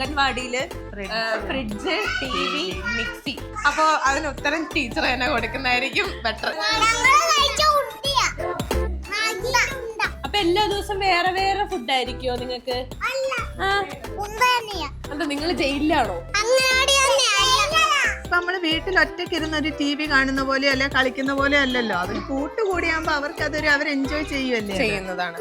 അംഗൻവാടിയില് fridge, TV, mixie. അപ്പൊ അതിന് ഉത്തരം ടീച്ചർ തന്നെ കൊടുക്കുന്നതായിരിക്കും ബെറ്റർ. അപ്പൊ എല്ലാ ദിവസവും വേറെ വേറെ ഫുഡ് ആയിരിക്കുമോ നിങ്ങൾക്ക്? എന്താ നിങ്ങൾ ജയിലിലാണോ? നമ്മള് വീട്ടിൽ ഒറ്റയ്ക്ക് ഇരുന്ന് ഒരു TV കാണുന്ന പോലെ അല്ലെ കളിക്കുന്ന പോലെ അല്ലല്ലോ. അവർ കൂട്ടുകൂടിയാകുമ്പോ അവർക്ക് അവർ എൻജോയ് ചെയ്യുന്നതാണ്.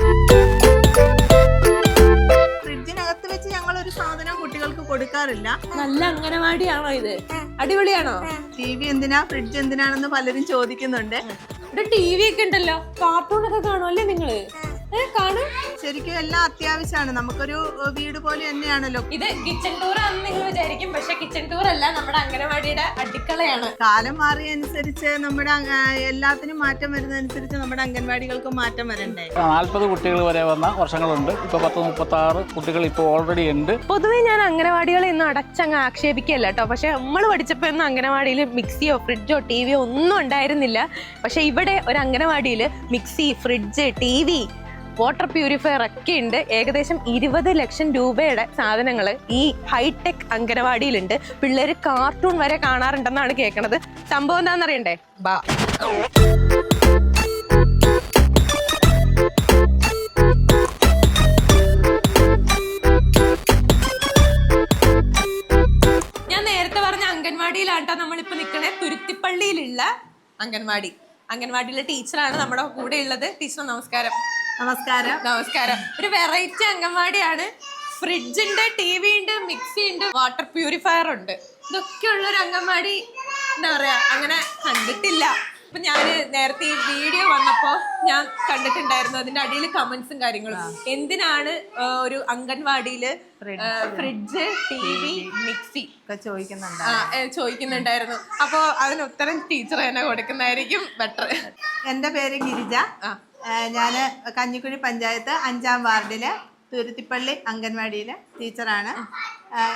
ഫ്രിഡ്ജിനകത്ത് വെച്ച് ഞങ്ങൾ ഒരു സാധനം കുട്ടികൾക്ക് കൊടുക്കാറില്ല. നല്ല അംഗനവാടിയാണോ ഇത്? അടിപൊളിയാണോ? TV എന്തിനാ ഫ്രിഡ്ജ് എന്തിനാണെന്ന് പലരും ചോദിക്കുന്നുണ്ട്. ഇവിടെ TV ഒക്കെ ഉണ്ടല്ലോ, കാർട്ടൂൺ ഒക്കെ കാണുമല്ലേ നിങ്ങള്? കാണും. ശരിക്കും എല്ലാം അത്യാവശ്യമാണ്. നമുക്കൊരു വീട് പോലെ തന്നെയാണല്ലോ. ഇത് കിച്ചൺ ടൂർ ആണെന്ന് നിങ്ങൾ വിചാരിക്കും, പക്ഷെ കിച്ചൺ ടൂർ അല്ല, നമ്മുടെ അംഗനവാടിയുടെ അടുക്കളയാണ്. കാലം മാറിയ അനുസരിച്ച് നമ്മുടെ എല്ലാത്തിനും മാറ്റം വരുന്നതനുസരിച്ച് നമ്മുടെ അംഗൻവാടികൾക്ക് മാറ്റം വരണ്ടേ. 40 കുട്ടികൾ വരെ വന്ന വർഷങ്ങളുണ്ട്. ഇപ്പൊ 36 കുട്ടികൾ ഇപ്പോൾ ഓൾറെഡി ഉണ്ട്. പൊതുവെ ഞാൻ അംഗനവാടികളെ ഇന്ന് അടച്ചങ്ങ് ആക്ഷേപിക്കല്ല കേട്ടോ. പക്ഷെ നമ്മൾ പഠിച്ചപ്പോ ഒന്നും അംഗനവാടിയിൽ മിക്സിയോ ഫ്രിഡ്ജോ TVയോ ഒന്നും ഉണ്ടായിരുന്നില്ല. പക്ഷെ ഇവിടെ ഒരു അംഗനവാടിയിൽ mixie, fridge, TV, water purifier ഒക്കെ ഉണ്ട്. ഏകദേശം 20 ലക്ഷം രൂപയുടെ സാധനങ്ങൾ ഈ ഹൈടെക് അംഗനവാടിയിലുണ്ട്. പിള്ളേര് കാർട്ടൂൺ വരെ കാണാറുണ്ടെന്നാണ് കേൾക്കണത്. സംഭവം എന്താണെന്നറിയണ്ടേ? ബാ. ഞാൻ നേരത്തെ പറഞ്ഞ അംഗൻവാടിയിലാട്ടോ നമ്മളിപ്പോ നിൽക്കണേ. തുരുത്തിപ്പള്ളിയിലുള്ള അംഗൻവാടിയിലെ ടീച്ചറാണ് നമ്മുടെ കൂടെ ഉള്ളത്. ടീച്ചർ നമസ്കാരം. നമസ്കാരം. നമസ്കാരം. ഒരു വെറൈറ്റി അംഗൻവാടിയാണ്. ഫ്രിഡ്ജ് ഉണ്ട്, TV ഉണ്ട്, മിക്സി ഉണ്ട്, വാട്ടർ പ്യൂരിഫയർ ഉണ്ട്. ഇതൊക്കെ ഉള്ളൊരു അംഗൻവാടി എന്താ പറയാ അങ്ങനെ കണ്ടിട്ടില്ല. അപ്പൊ ഞാൻ നേരത്തെ ഈ വീഡിയോ വന്നപ്പോ ഞാൻ കണ്ടിട്ടുണ്ടായിരുന്നു. അതിന്റെ അടിയിൽ കമന്റ്സും കാര്യങ്ങളും. എന്തിനാണ് ഒരു അംഗൻവാടിയില് ഫ്രിഡ്ജ്, TV, മിക്സി ചോദിക്കുന്നുണ്ടായിരുന്നു. അപ്പൊ അതിന് ഉത്തരം ടീച്ചർ തന്നെ കൊടുക്കുന്നതായിരിക്കും ബെറ്റർ. എന്റെ പേര് ഗിരിജ. ഞാന് കഞ്ഞിക്കുഴി പഞ്ചായത്ത് 5-ാം വാർഡില് തുരുത്തിപ്പള്ളി അംഗൻവാടിയിലെ ടീച്ചറാണ്.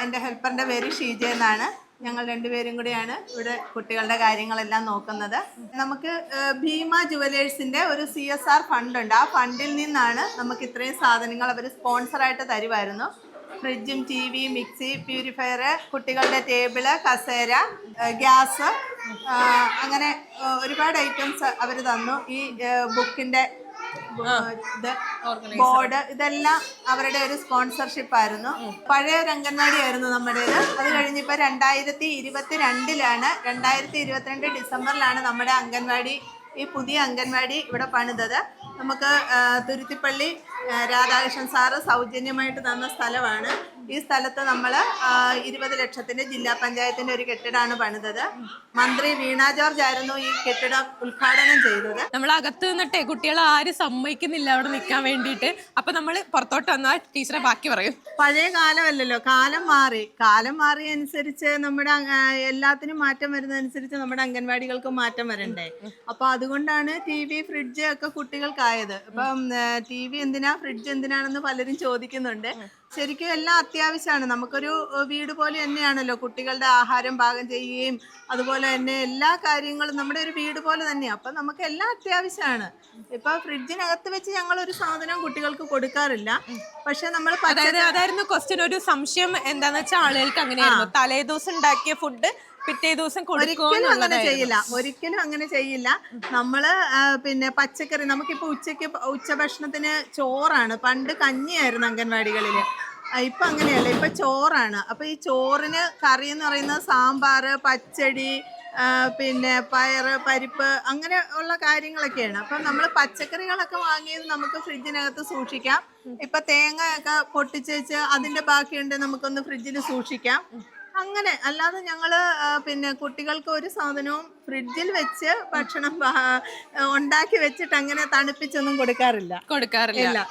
എൻ്റെ ഹെൽപ്പറിന്റെ പേര് ഷീജ എന്നാണ്. ഞങ്ങൾ രണ്ടുപേരും കൂടിയാണ് ഇവിടെ കുട്ടികളുടെ കാര്യങ്ങളെല്ലാം നോക്കുന്നത്. നമുക്ക് ഭീമ ജുവലേഴ്സിന്റെ ഒരു CSR ഫണ്ട് ഉണ്ട്. ആ ഫണ്ടിൽ നിന്നാണ് നമുക്ക് ഇത്രയും സാധനങ്ങൾ അവർ സ്പോൺസറായിട്ട് തരുമായിരുന്നു. ഫ്രിഡ്ജും TV, മിക്സി, പ്യൂരിഫയർ, കുട്ടികളുടെ ടേബിള്, കസേര, ഗ്യാസ്, അങ്ങനെ ഒരുപാട് ഐറ്റംസ് അവർ തന്നു. ഈ ബുക്കിന്റെ ബോർഡ്, ഇതെല്ലാം അവരുടെ ഒരു സ്പോൺസർഷിപ്പ് ആയിരുന്നു. പഴയ ഒരു അംഗൻവാടി ആയിരുന്നു നമ്മുടേത്. അത് കഴിഞ്ഞിപ്പോൾ 2022-ലാണ് 2022 ഡിസംബറിലാണ് നമ്മുടെ അംഗൻവാടി, ഈ പുതിയ അംഗൻവാടി ഇവിടെ പണിതത്. നമുക്ക് തുരുത്തിപ്പള്ളി രാധാകൃഷ്ണൻ സാറ് സൗജന്യമായിട്ട് തന്ന സ്ഥലമാണ്. ഈ സ്ഥലത്ത് നമ്മൾ 20 ലക്ഷത്തിന്റെ ജില്ലാ പഞ്ചായത്തിന്റെ ഒരു കെട്ടിടമാണ് പണിതത്. മന്ത്രി വീണ ജോർജ് ആയിരുന്നു ഈ കെട്ടിടം ഉദ്ഘാടനം ചെയ്തത്. നമ്മൾ അകത്ത് നിന്നിട്ടേ കുട്ടികളെ ആരും സമ്മതിക്കുന്നില്ല അവിടെ നിൽക്കാൻ വേണ്ടിയിട്ട്. അപ്പൊ നമ്മൾ പുറത്തോട്ട് വന്നാൽ ടീച്ചറെ ബാക്കി പറയും. പഴയ കാലമല്ലല്ലോ, കാലം മാറിയ അനുസരിച്ച് നമ്മുടെ എല്ലാത്തിനും മാറ്റം വരുന്നതനുസരിച്ച് നമ്മുടെ അംഗൻവാടികൾക്ക് മാറ്റം വരണ്ടേ. അപ്പൊ അതുകൊണ്ടാണ് TV, ഫ്രിഡ്ജ് ഒക്കെ കുട്ടികൾക്കായത്. ഇപ്പം TV എന്തിനാ ഫ്രിഡ്ജ് എന്തിനാണെന്ന് പലരും ചോദിക്കുന്നുണ്ട്. ശരിക്കും എല്ലാം അത്യാവശ്യമാണ്. നമുക്കൊരു വീട് പോലെ തന്നെയാണല്ലോ. കുട്ടികളുടെ ആഹാരം പാകം ചെയ്യുകയും അതുപോലെ തന്നെ എല്ലാ കാര്യങ്ങളും നമ്മുടെ ഒരു വീട് പോലെ തന്നെയാണ്. അപ്പം നമുക്ക് എല്ലാം അത്യാവശ്യമാണ്. ഇപ്പൊ ഫ്രിഡ്ജിനകത്ത് വെച്ച് ഞങ്ങൾ ഒരു സാധനം കുട്ടികൾക്ക് കൊടുക്കാറില്ല. പക്ഷെ നമ്മൾ അതായിരുന്നു ക്വസ്റ്റ്യൻ. ഒരു സംശയം എന്താന്ന് വെച്ചാൽ ആളുകൾക്ക് അങ്ങനെയായിരുന്നു. തലേദിവസം ഉണ്ടാക്കിയ ഫുഡ് പിറ്റേ ദിവസം ഒരിക്കലും അങ്ങനെ ചെയ്യില്ല. നമ്മള് പിന്നെ പച്ചക്കറി, നമുക്കിപ്പോ ഉച്ചഭക്ഷണത്തിന് ചോറാണ്. പണ്ട് കഞ്ഞിയായിരുന്നു അംഗൻവാടികളില്. ഇപ്പൊ അങ്ങനെയല്ല, ഇപ്പൊ ചോറാണ്. അപ്പൊ ഈ ചോറിന് കറി എന്ന് പറയുന്നത് സാമ്പാർ, പച്ചടി, പിന്നെ പയറ്, പരിപ്പ്, അങ്ങനെ ഉള്ള കാര്യങ്ങളൊക്കെയാണ്. അപ്പൊ നമ്മൾ പച്ചക്കറികളൊക്കെ വാങ്ങിയത് നമുക്ക് ഫ്രിഡ്ജിനകത്ത് സൂക്ഷിക്കാം. ഇപ്പൊ തേങ്ങയൊക്കെ പൊട്ടിച്ച് അതിന്റെ ബാക്കിയുണ്ട്, നമുക്കൊന്ന് ഫ്രിഡ്ജിൽ സൂക്ഷിക്കാം. അങ്ങനെ അല്ലാതെ ഞങ്ങള് പിന്നെ കുട്ടികൾക്ക് ഒരു സാധനവും ഫ്രിഡ്ജിൽ വെച്ച് ഭക്ഷണം ഉണ്ടാക്കി വെച്ചിട്ട് അങ്ങനെ തണുപ്പിച്ചൊന്നും കൊടുക്കാറില്ല.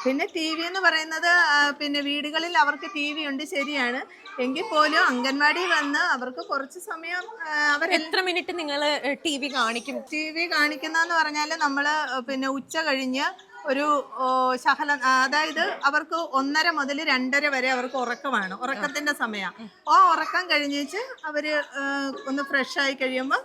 പിന്നെ TV എന്ന് പറയുന്നത് പിന്നെ വീടുകളിൽ അവർക്ക് TV ഉണ്ട്, ശരിയാണ്. എങ്കിൽ പോലും അംഗൻവാടി വന്ന് അവർക്ക് കുറച്ച് സമയം എത്ര മിനിറ്റ് നിങ്ങൾ TV കാണിക്കും? TV കാണിക്കുന്നതെന്ന് പറഞ്ഞാൽ നമ്മള് പിന്നെ ഉച്ച കഴിഞ്ഞ് ഒരു ശകലം, അതായത് അവർക്ക് 1:30 മുതൽ 2:30 വരെ അവർക്ക് ഉറക്കമാണ്, ഉറക്കത്തിന്റെ സമയമാണ്. ആ ഉറക്കം കഴിഞ്ഞേച്ച് അവര് ഒന്ന് ഫ്രഷ് ആയി കഴിയുമ്പോൾ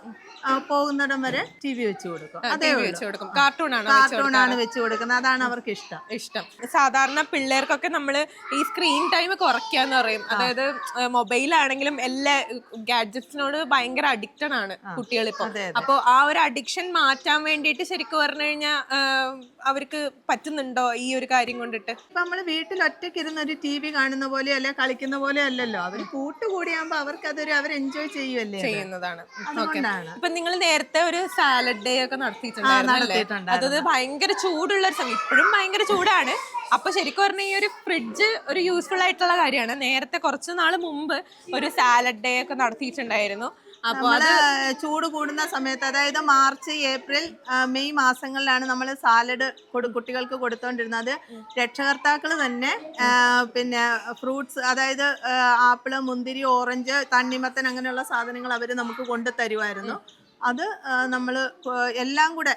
പോകുന്നിടം വരെ TV വെച്ച് കൊടുക്കും. അതേ ഉള്ളൂ. കാർട്ടൂണാണ് വെച്ച് കൊടുക്കുന്നത്. അതാണ് അവർക്ക് ഇഷ്ടം. സാധാരണ പിള്ളേർക്കൊക്കെ നമ്മള് ഈ സ്ക്രീൻ ടൈം കുറയ്ക്കാന്ന് പറയും. അതായത് മൊബൈലാണെങ്കിലും എല്ലാ ഗാഡ്ജറ്റ്സിനോട് ഭയങ്കര അഡിക്റ്റഡ് ആണ് കുട്ടികളിപ്പോ. അപ്പൊ ആ ഒരു അഡിക്ഷൻ മാറ്റാൻ വേണ്ടിയിട്ട് ശരിക്കും പറഞ്ഞു കഴിഞ്ഞാൽ അവർക്ക് പറ്റുന്നുണ്ടോ ഈ ഒരു കാര്യം കൊണ്ടിട്ട്? ഇപ്പൊ നമ്മള് വീട്ടിൽ ഒറ്റയ്ക്ക് ഇരുന്ന് ഒരു TV കാണുന്ന പോലെ അല്ലെ കളിക്കുന്ന പോലെ അല്ലല്ലോ. അവർ കൂട്ടുകൂടിയാകുമ്പോ അവർക്ക് അതൊരു അവർ എൻജോയ് ചെയ്യുന്നതാണ്. അതുകൊണ്ടാണ്. ഇപ്പൊ നിങ്ങൾ നേരത്തെ ഒരു സാലഡ് ഡേ ഒക്കെ നടത്തിയിട്ടുണ്ടായിരുന്നു. അത് ഭയങ്കര ചൂടുള്ള ഒരു സമയം, ഇപ്പോഴും ഭയങ്കര ചൂടാണ്. അപ്പൊ ശരിക്കും പറഞ്ഞാൽ ഈ ഒരു ഫ്രിഡ്ജ് ഒരു യൂസ്ഫുൾ ആയിട്ടുള്ള കാര്യമാണ്. നേരത്തെ കുറച്ച് നാൾ മുമ്പ് ഒരു സാലഡ് ഡേ ഒക്കെ നടത്തിയിട്ടുണ്ടായിരുന്നു. നമ്മള് ചൂട് കൂടുന്ന സമയത്ത്, അതായത് മാർച്ച്, ഏപ്രിൽ, മെയ് മാസങ്ങളിലാണ് നമ്മൾ സാലഡ് കുട്ടികൾക്ക് കൊടുത്തോണ്ടിരുന്നത്. രക്ഷകർത്താക്കൾ തന്നെ പിന്നെ ഫ്രൂട്ട്സ്, അതായത് ആപ്പിള്, മുന്തിരി, ഓറഞ്ച്, തണ്ണിമത്തൻ അങ്ങനെയുള്ള സാധനങ്ങൾ അവർ നമുക്ക് കൊണ്ടു തരുമായിരുന്നു. അത് നമ്മൾ എല്ലാം കൂടെ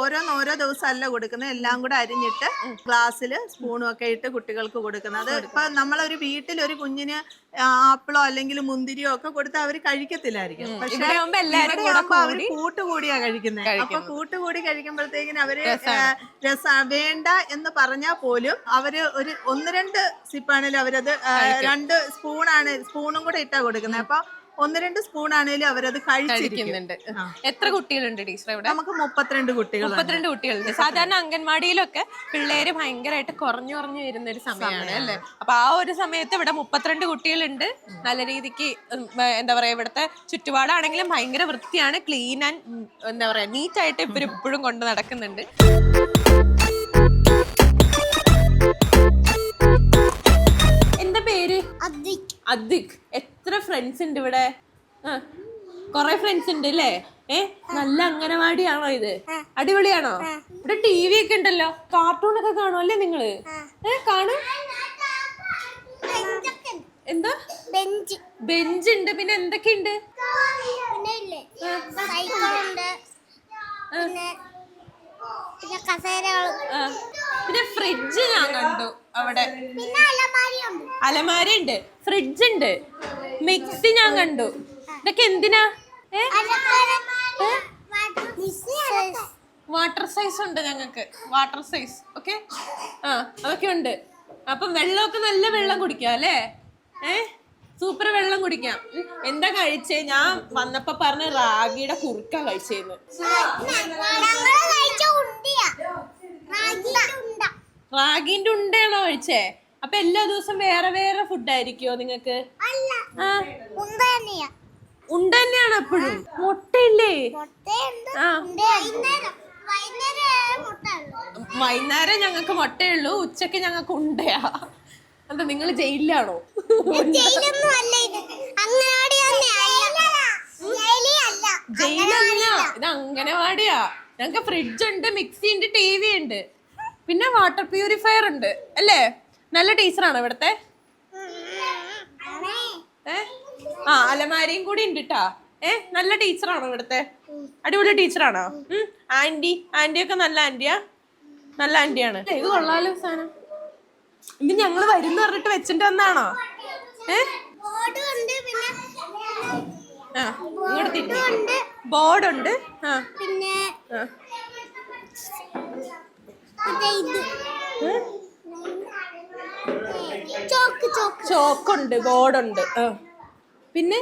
ഓരോ ദിവസമല്ല കൊടുക്കുന്നത്, എല്ലാം കൂടെ അരിഞ്ഞിട്ട് ഗ്ലാസ്സിൽ സ്പൂണും ഒക്കെ ഇട്ട് കുട്ടികൾക്ക് കൊടുക്കുന്നത്. അത് ഇപ്പൊ നമ്മളൊരു വീട്ടിൽ ഒരു കുഞ്ഞിന് ആപ്പിളോ അല്ലെങ്കിൽ മുന്തിരിയോ ഒക്കെ കൊടുത്താൽ അവർ കഴിക്കത്തില്ലായിരിക്കും. പക്ഷെ അവര് കൂട്ടുകൂടിയാ കഴിക്കുന്നത്. അപ്പൊ കൂട്ടുകൂടി കഴിക്കുമ്പോഴത്തേക്കിന് അവര് വേണ്ട എന്ന് പറഞ്ഞാൽ പോലും അവര് ഒരു 1-2 സിപ്പാണേലും അവരത് 2 സ്പൂണും കൂടെ ഇട്ടാ കൊടുക്കുന്നത്. അപ്പൊ 1-2 സ്പൂൺ ആണെങ്കിലും അവരത് കഴിച്ചിരിക്കുന്നുണ്ട്. എത്ര കുട്ടികളുണ്ട് ടീച്ചർ ഇവിടെ? നമുക്ക് 32 കുട്ടികളുണ്ട്. സാധാരണ അംഗൻവാടിയിലൊക്കെ പിള്ളേര് ഭയങ്കരമായിട്ട് കുറഞ്ഞു വരുന്ന ഒരു സമയമാണ് അല്ലേ? അപ്പൊ ആ ഒരു സമയത്ത് ഇവിടെ 32 കുട്ടികളുണ്ട്. നല്ല രീതിക്ക് എന്താ പറയാ, ഇവിടുത്തെ ചുറ്റുപാടാണെങ്കിലും ഭയങ്കര വൃത്തിയാണ്, ക്ലീൻ ആൻഡ് എന്താ പറയാ നീറ്റായിട്ട് ഇവരിപ്പോഴും കൊണ്ട് നടക്കുന്നുണ്ട്. എന്താ പേര്? അദ്ദിഖ്. എത്ര ഫ്രണ്ട്സ് ഉണ്ട് ഇവിടെ? കൊറേ ഫ്രണ്ട്സ് ഉണ്ട് അല്ലേ? നല്ല അംഗനവാടിയാണോ ഇത്? അടിപൊളിയാണോ? ഇവിടെ TV ഒക്കെ ഉണ്ടല്ലോ, കാർട്ടൂൺ ഒക്കെ കാണും അല്ലേ നിങ്ങള്? കാണും. എന്താ ബെഞ്ച് ഉണ്ട്, പിന്നെ എന്തൊക്കെയുണ്ട്? പിന്നെ ഫ്രിഡ്ജ് ഞാൻ കണ്ടു അവിടെ. അലമാര ഉണ്ട്, ഫ്രിഡ്ജ് ഉണ്ട്, മിക്സി ഞാൻ കണ്ടു. ഇതൊക്കെ എന്തിനാ? വാട്ടർ സൈസ് ഉണ്ട് ഞങ്ങൾക്ക്, വാട്ടർ സൈസ്. ഓക്കെ, അതൊക്കെ ഉണ്ട്. അപ്പം വെള്ളമൊക്കെ നല്ല വെള്ളം കുടിക്കാം അല്ലേ? സൂപ്പർ വെള്ളം കുടിക്കാം. എന്താ കഴിച്ചേ? ഞാൻ വന്നപ്പോ പറഞ്ഞ റാഗിയുടെ കുറുക്ക കഴിച്ചേന്ന്. റാഗിന്റെ ഉണ്ടയാണോ കഴിച്ചേ? അപ്പൊ എല്ലാ ദിവസം വേറെ വേറെ ഫുഡ് ആയിരിക്കോ നിങ്ങക്ക്? ഉണ്ട തന്നെയാണോ എപ്പോഴും? മുട്ടയില്ലേ? വൈകുന്നേരം ഞങ്ങൾക്ക് മുട്ടയുള്ളൂ, ഉച്ചക്ക് ഞങ്ങൾക്ക് ഉണ്ടയാ. എന്താ നിങ്ങൾ ജയിലിലാണോ? ജയിലല്ല, ഇത് അംഗനവാടിയാ. ഞങ്ങക്ക് ഫ്രിഡ്ജ് ഉണ്ട്, മിക്സി ഉണ്ട്, TV ഉണ്ട്, പിന്നെ വാട്ടർ പ്യൂരിഫയർ ഉണ്ട് അല്ലേ? നല്ല ടീച്ചറാണോ ഇവിടത്തെ? അലമാരയും കൂടി ഉണ്ട് ട്ടാ. നല്ല ടീച്ചറാണോ ഇവിടത്തെ? അടിപൊളി ടീച്ചറാണോ? ആന്റിയൊക്കെ നല്ല ആന്റിയാ? നല്ല ആന്റിയാണ്. ഇത് കൊള്ളാലോ സാധനം. ഇത് ഞങ്ങള് വരുന്ന പറഞ്ഞിട്ട് വെച്ചിട്ട് വന്നാണോ? ബോർഡുണ്ട്, പിന്നെ ചോക്കുണ്ട്, ബോർഡുണ്ട്, പിന്നെ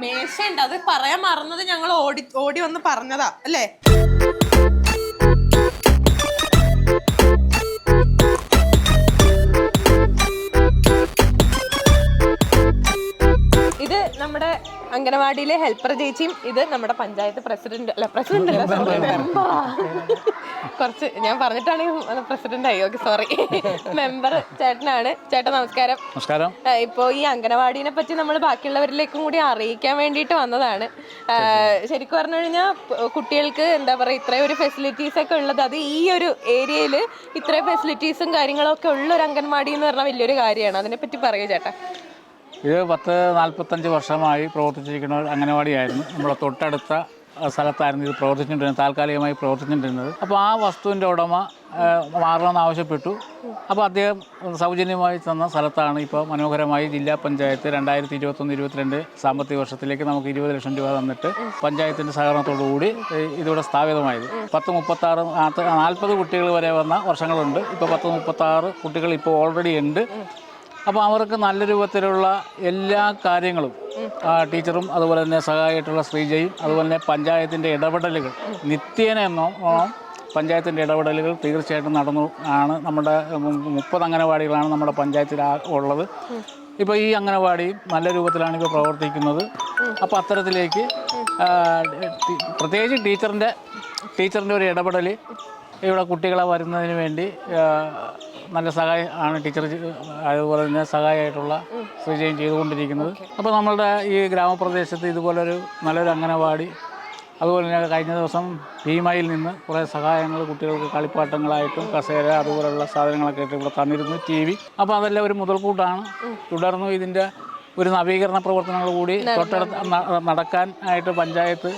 മേശ ഉണ്ട്. അത് പറയാൻ മറന്നത്, ഞങ്ങൾ ഓടി വന്ന് പറഞ്ഞതാ അല്ലേ? ഇത് നമ്മുടെ അംഗനവാടിയിലെ ഹെൽപ്പർ ചേച്ചിയും ഇത് നമ്മുടെ പഞ്ചായത്ത് പ്രസിഡന്റ് കുറച്ച് ഞാൻ പറഞ്ഞിട്ടാണെങ്കിൽ പ്രസിഡന്റ് ആയി. Okay, sorry. മെമ്പർ ചേട്ടനാണ്. ചേട്ടൻ നമസ്കാരം. നമസ്കാരം. ഇപ്പോൾ ഈ അംഗനവാടിനെ പറ്റി നമ്മൾ ബാക്കിയുള്ളവരിലേക്കും കൂടി അറിയിക്കാൻ വേണ്ടിയിട്ട് വന്നതാണ്. ശരിക്കും പറഞ്ഞു കഴിഞ്ഞാൽ കുട്ടികൾക്ക് എന്താ പറയുക, ഇത്രയും ഒരു ഫെസിലിറ്റീസ് ഒക്കെ ഉള്ളത്, അത് ഈ ഒരു ഏരിയയിൽ ഇത്രയും ഫെസിലിറ്റീസും കാര്യങ്ങളും ഒക്കെ ഉള്ള ഒരു അംഗൻവാടി എന്ന് പറഞ്ഞാൽ വലിയൊരു കാര്യമാണ്. അതിനെപ്പറ്റി പറയൂ ചേട്ടാ. ഇത് 40-45 വർഷമായി പ്രവർത്തിച്ചിരിക്കുന്ന ഒരു അംഗനവാടിയായിരുന്നു. നമ്മളെ തൊട്ടടുത്ത സ്ഥലത്തായിരുന്നു ഇത് പ്രവർത്തിച്ചുകൊണ്ടിരുന്നത്, താൽക്കാലികമായി പ്രവർത്തിച്ചുകൊണ്ടിരുന്നത്. അപ്പോൾ ആ വസ്തുവിൻ്റെ ഉടമ മാറണമെന്ന് ആവശ്യപ്പെട്ടു. അപ്പോൾ അദ്ദേഹം സൗജന്യമായി തന്ന സ്ഥലത്താണ് ഇപ്പോൾ മനോഹരമായി ജില്ലാ പഞ്ചായത്ത് 2021-22 സാമ്പത്തിക വർഷത്തിലേക്ക് നമുക്ക് 20 ലക്ഷം രൂപ തന്നിട്ട് പഞ്ചായത്തിൻ്റെ സഹകരണത്തോടുകൂടി ഇതിവിടെ സ്ഥാപിതമായത്. 40 കുട്ടികൾ വരെ വന്ന വർഷങ്ങളുണ്ട്. ഇപ്പോൾ 36 കുട്ടികൾ ഇപ്പോൾ ഓൾറെഡി ഉണ്ട്. അപ്പോൾ അവർക്ക് നല്ല രൂപത്തിലുള്ള എല്ലാ കാര്യങ്ങളും ടീച്ചറും അതുപോലെ തന്നെ സഹായിയായിട്ടുള്ള ശ്രീജയും അതുപോലെ തന്നെ പഞ്ചായത്തിൻ്റെ ഇടപെടലുകൾ നിത്യേന എന്നോണം പഞ്ചായത്തിൻ്റെ ഇടപെടലുകൾ തീർച്ചയായിട്ടും നടന്നു ആണ്. നമ്മുടെ 30 അംഗനവാടികളാണ് നമ്മുടെ പഞ്ചായത്തിൽ ഉള്ളത്. ഇപ്പോൾ ഈ അംഗനവാടിയും നല്ല രൂപത്തിലാണ് ഇപ്പോൾ പ്രവർത്തിക്കുന്നത്. അപ്പോൾ അത്തരത്തിലേക്ക് പ്രത്യേകിച്ച് ടീച്ചറിൻ്റെ ഒരു ഇടപെടൽ ഇവിടെ കുട്ടികളെ വരുന്നതിന് വേണ്ടി നല്ല സഹായം ആണ് ടീച്ചർ, അതുപോലെ തന്നെ സഹായമായിട്ടുള്ള ശ്രീജയും ചെയ്തുകൊണ്ടിരിക്കുന്നത്. അപ്പോൾ നമ്മളുടെ ഈ ഗ്രാമപ്രദേശത്ത് ഇതുപോലൊരു നല്ലൊരു അംഗനവാടി, അതുപോലെ തന്നെ കഴിഞ്ഞ ദിവസം ഭീമയിൽ നിന്ന് കുറേ സഹായങ്ങൾ കുട്ടികൾക്ക് കളിപ്പാട്ടങ്ങളായിട്ടും കസേര അതുപോലുള്ള സാധനങ്ങളൊക്കെ ആയിട്ട് ഇവിടെ തന്നിരുന്നു, TV. അപ്പോൾ അതെല്ലാം ഒരു മുതൽക്കൂട്ടാണ്. തുടർന്നും ഇതിൻ്റെ ഒരു നവീകരണ പ്രവർത്തനങ്ങൾ കൂടി തൊട്ടടുത്ത് നടക്കാൻ ആയിട്ട് പഞ്ചായത്ത്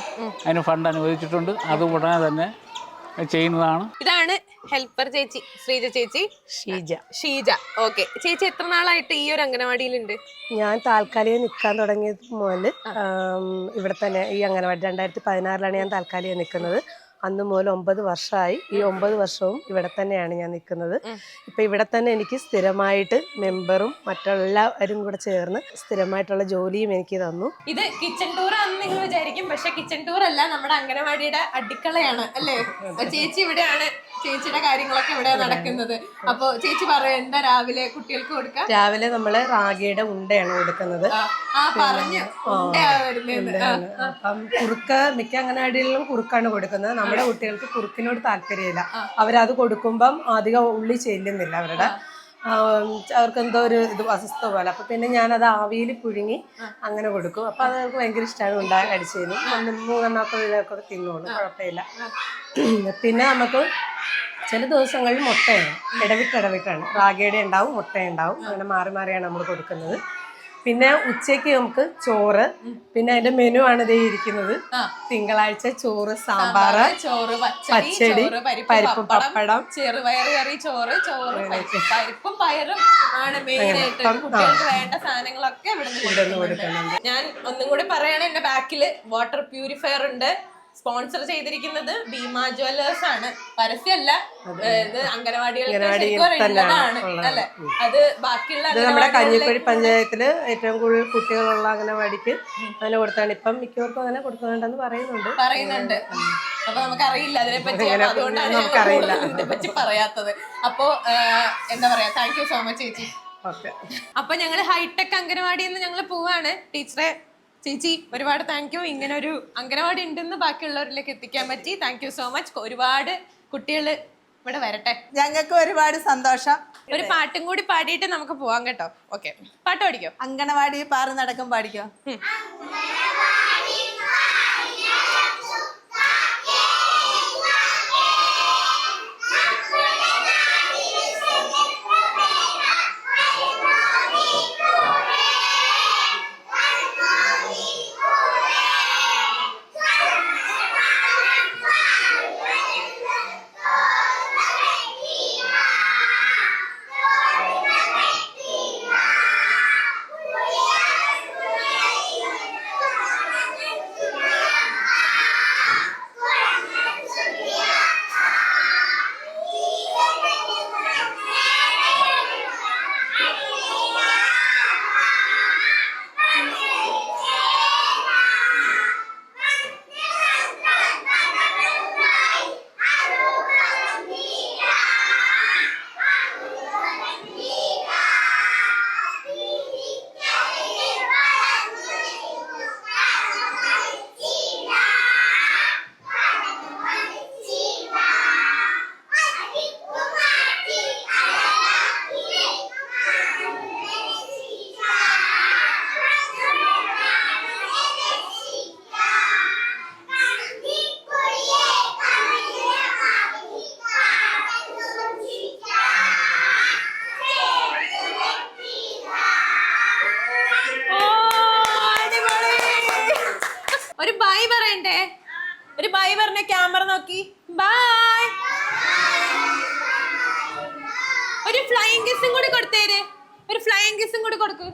അതിന് ഫണ്ട് അനുവദിച്ചിട്ടുണ്ട്. അത് ഉടനെ തന്നെ ചെയ്യുന്നതാണ്. ഇതാണ് ഹെൽപ്പർ ചേച്ചി, ശ്രീജ ചേച്ചി. ഷീജ. ഓക്കെ ചേച്ചി, എത്ര നാളായിട്ട് ഈ ഒരു അംഗനവാടിയിലുണ്ട്? ഞാൻ താൽക്കാലികം നിൽക്കാൻ തുടങ്ങിയത് മുതൽ ഇവിടെ തന്നെ ഈ അംഗനവാടി 2016 ഞാൻ താൽക്കാലികം നിൽക്കുന്നത്. അന്ന് മുതൽ 9 വർഷമായി. ഈ 9 വർഷവും ഇവിടെ തന്നെയാണ് ഞാൻ നിൽക്കുന്നത്. ഇപ്പം ഇവിടെ തന്നെ എനിക്ക് സ്ഥിരമായിട്ട് മെമ്പറും മറ്റെല്ലാവരും കൂടെ ചേർന്ന് സ്ഥിരമായിട്ടുള്ള ജോലിയും എനിക്ക് തന്നു. ഇത് കിച്ചൺ ടൂർ ആണെന്ന് നിങ്ങൾ വിചാരിക്കും, പക്ഷെ കിച്ചൺ ടൂർ അല്ല, നമ്മുടെ അംഗനവാടിയുടെ അടുക്കളയാണ് അല്ലേ? ചേച്ചി ഇവിടെയാണ്, ചേച്ചിയുടെ കാര്യങ്ങളൊക്കെ ഇവിടെ നടക്കുന്നത്. അപ്പൊ ചേച്ചി പറയും എന്താ രാവിലെ കുട്ടികൾക്ക് കൊടുക്കാം? രാവിലെ നമ്മള് റാഗിയുടെ ഉണ്ടയാണ് കൊടുക്കുന്നത്. അപ്പം കുറുക്ക് മിക്ക അംഗനവാടികളിലും കുറുക്കാണ് കൊടുക്കുന്നത്. നമ്മുടെ കുട്ടികൾക്ക് കുറുക്കിനോട് താല്പര്യമില്ല. അവരത് കൊടുക്കുമ്പം അധികം ഉള്ളി ചെല്ലുന്നില്ല. അവർക്ക് എന്തോ ഒരു അസ്വസ്ഥ പോലെ. അപ്പൊ പിന്നെ ഞാനത് ആവിയിൽ പുഴുങ്ങി അങ്ങനെ കൊടുക്കും. അപ്പൊ അത് അവർക്ക് ഭയങ്കര ഇഷ്ടമാണ്. അടിച്ചതിനും 3 തിന്നോളൂ, കുഴപ്പമില്ല. പിന്നെ നമുക്ക് ചില ദിവസങ്ങളിൽ മുട്ടയാണ്, ഇടവിട്ടാണ്. റാഗിയുടെ ഉണ്ടാവും, മുട്ടയുണ്ടാവും. അങ്ങനെ മാറി മാറിയാണ് നമ്മൾ കൊടുക്കുന്നത്. പിന്നെ ഉച്ചയ്ക്ക് നമുക്ക് ചോറ്, പിന്നെ അതിന്റെ മെനു ആണ് ഇതേ ഇരിക്കുന്നത്. തിങ്കളാഴ്ച ചോറ്, സാമ്പാർ, ചോറ്, പച്ചടി, പരിപ്പ്, പപ്പടം, ചെറുപയർ കറി, ചോറ്, പരിപ്പും പയറും ആണ് മെയിൻ ആയിട്ട് കുട്ടികൾക്ക് വേണ്ട സാധനങ്ങളൊക്കെ ഇവിടെ കൊടുക്കുന്നുണ്ട്. ഞാൻ ഒന്നും കൂടി പറയണേ, എന്റെ ബാക്കില് വാട്ടർ പ്യൂരിഫയർ ഉണ്ട്. സ്പോൺസർ ചെയ്തിരിക്കുന്നത് ഭീമ ജ്വല്ലേഴ്സ് ആണ്, പരസ്യമല്ല. ഇത് അംഗനവാടികൾക്ക് അല്ലെ? അത് ബാക്കിയുള്ള നമ്മുടെ കഞ്ഞിക്കുഴി പഞ്ചായത്തില് ഏറ്റവും കൂടുതൽ കുട്ടികളുള്ള അംഗനവാടിക്ക് അങ്ങനെ കൊടുത്താണ്. ഇപ്പം മിക്കവർക്കും അങ്ങനെ കൊടുക്കുന്നുണ്ടെന്ന് പറയുന്നുണ്ട്. അപ്പൊ നമുക്കറിയില്ല അതിനെപ്പറ്റി, അതുകൊണ്ടാണ് ഇതിനെപ്പറ്റി പറയാത്തത്. അപ്പൊ എന്താ പറയാ, താങ്ക് യു സോ മച്ച് ചേച്ചി. അപ്പൊ ഞങ്ങള് ഹൈടെക് അംഗനവാടിയിൽ നിന്ന് ഞങ്ങള് പോവാണ്. ടീച്ചറെ, ചേച്ചി ഒരുപാട് താങ്ക് യു. ഇങ്ങനെ ഒരു അംഗനവാടി ഉണ്ടെന്ന് ബാക്കിയുള്ളവരിലേക്ക് എത്തിക്കാൻ പറ്റി. Thank you so much. ഒരുപാട് കുട്ടികൾ ഇവിടെ വരട്ടെ. ഞങ്ങൾക്ക് ഒരുപാട് സന്തോഷം. ഒരു പാട്ടും കൂടി പാടിയിട്ട് നമുക്ക് പോവാം കേട്ടോ. ഓക്കെ, പാട്ട് പാടിക്കോ? അംഗനവാടി പാറി നടക്കും പാടിക്കോ. ഒരു ബൈ പറഞ്ഞ ക്യാമറ നോക്കി. ബൈ. ഒരു ഫ്ലൈയിങ് കിസ്സും കൂടി കൊടുത്തേര്. ഒരു ഫ്ലൈയിങ് കിസ്സും കൂടി കൊടുക്ക്.